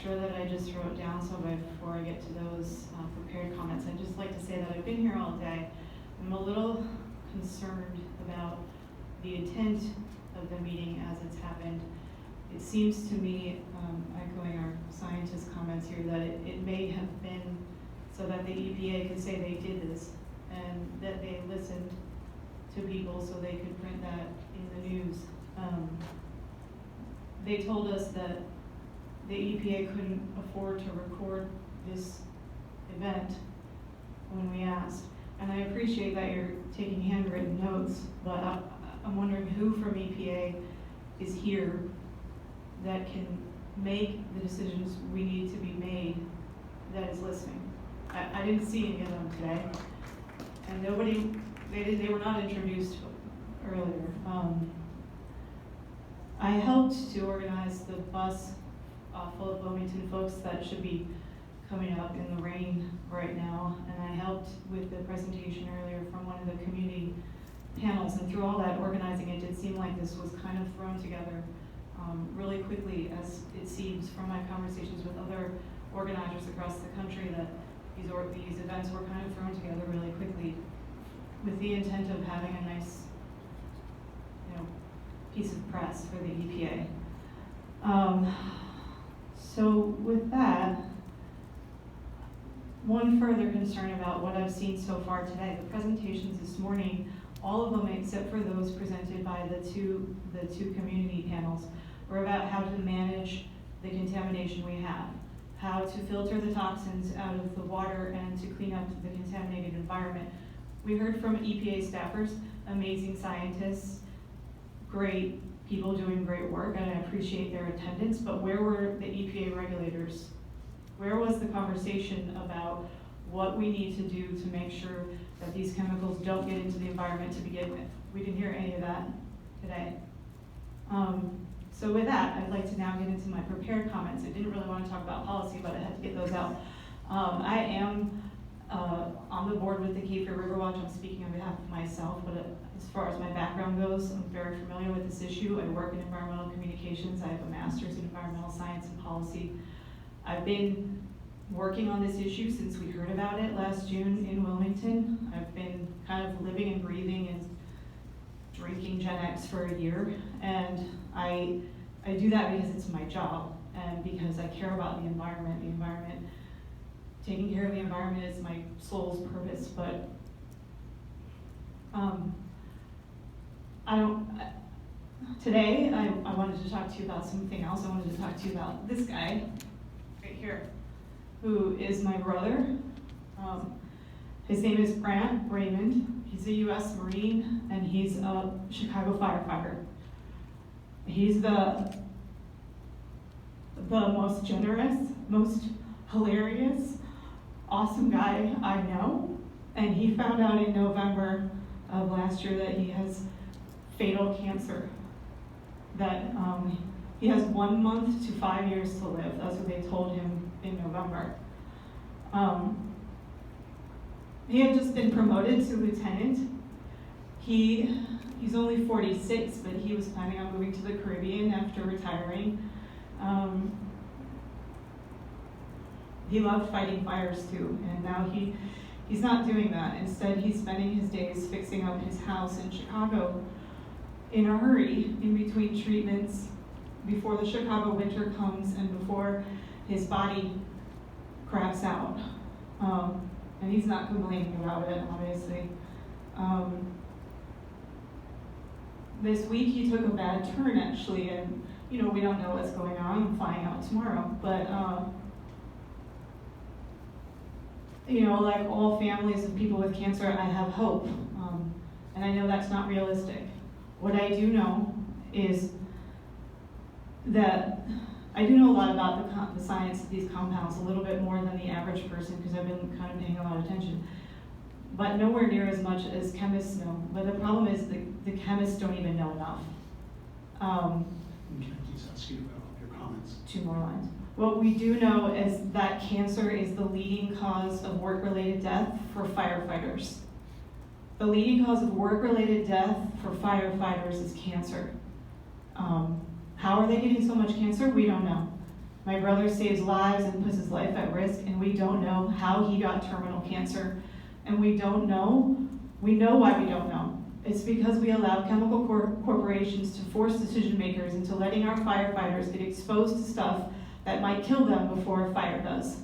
extra that I just wrote down, so before I get to those prepared comments, I'd just like to say that I've been here all day. I'm a little concerned about the intent of the meeting as it's happened. It seems to me, echoing our scientist comments here, that it may have been so that the EPA could say they did this and that they listened to people so they could print that in the news. They told us that the EPA couldn't afford to record this event when we asked. And I appreciate that you're taking handwritten notes, but I'm wondering who from EPA is here that can make the decisions we need to be made that is listening. I didn't see any of them today. And they were not introduced earlier. I helped to organize the bus full of Wilmington folks that should be coming up in the rain right now, and I helped with the presentation earlier from one of the community panels, and through all that organizing, it did seem like this was kind of thrown together really quickly, as it seems from my conversations with other organizers across the country that these events were kind of thrown together really quickly with the intent of having a nice, piece of press for the EPA. So with that, one further concern about what I've seen so far today, the presentations this morning, all of them except for those presented by the two community panels, were about how to manage the contamination we have, how to filter the toxins out of the water and to clean up the contaminated environment. We heard from EPA staffers, amazing scientists, great people doing great work, and I appreciate their attendance, but where were the EPA regulators? Where was the conversation about what we need to do to make sure that these chemicals don't get into the environment to begin with? We didn't hear any of that today. So with that, I'd like to now get into my prepared comments. I didn't really want to talk about policy, but I had to get those out. I am on the board with the Cape Fear River Watch. I'm speaking on behalf of myself, but as far as my background goes, I'm very familiar with this issue. I work in environmental communications. I have a master's in environmental science and policy. I've been working on this issue since we heard about it last June in Wilmington. I've been kind of living and breathing and drinking Gen X for a year, and I do that because it's my job and because I care about the environment. Taking care of the environment is my soul's purpose, but today I wanted to talk to you about something else. I wanted to talk to you about this guy right here, who is my brother. His name is Brant Raymond. He's a U.S. Marine, and he's a Chicago firefighter. He's the most generous, most hilarious, awesome guy I know. And he found out in November of last year that he has fatal cancer. That he has 1 month to 5 years to live. That's what they told him in November. He had just been promoted to lieutenant. He's only 46, but he was planning on moving to the Caribbean after retiring. He loved fighting fires too, and now he's not doing that. Instead, he's spending his days fixing up his house in Chicago in a hurry, in between treatments, before the Chicago winter comes and before his body craps out. And he's not complaining about it, obviously. This week he took a bad turn, actually, and we don't know what's going on. I'm flying out tomorrow, but like all families of people with cancer, I have hope, and I know that's not realistic. What I do know is that I do know a lot about the science of these compounds, a little bit more than the average person, because I've been kind of paying a lot of attention, but nowhere near as much as chemists know. But the problem is the chemists don't even know enough. Can I please ask you about your comments? 2 more lines. What we do know is that cancer is the leading cause of work-related death for firefighters. The leading cause of work-related death for firefighters is cancer. How are they getting so much cancer? We don't know. My brother saves lives and puts his life at risk, and we don't know how he got terminal cancer. And we don't know, we know why we don't know. It's because we allow chemical corporations to force decision makers into letting our firefighters get exposed to stuff that might kill them before a fire does.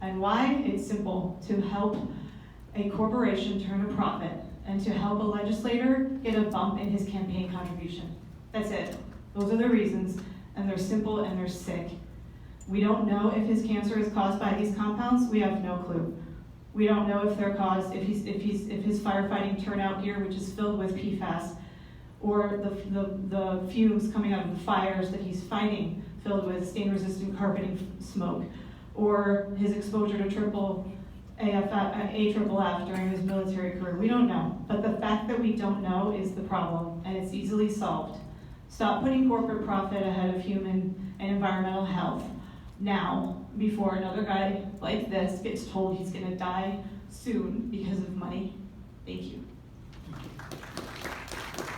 And why? It's simple: to help a corporation turn a profit and to help a legislator get a bump in his campaign contribution. That's it. Those are the reasons, and they're simple and they're sick. We don't know if his cancer is caused by these compounds. We have no clue. We don't know if they're caused, if his firefighting turnout gear, which is filled with PFAS, or the fumes coming out of the fires that he's fighting, filled with stain-resistant carpeting smoke, or his exposure to AFFF during his military career. We don't know. But the fact that we don't know is the problem, and it's easily solved. Stop putting corporate profit ahead of human and environmental health now, before another guy like this gets told he's going to die soon because of money. Thank you.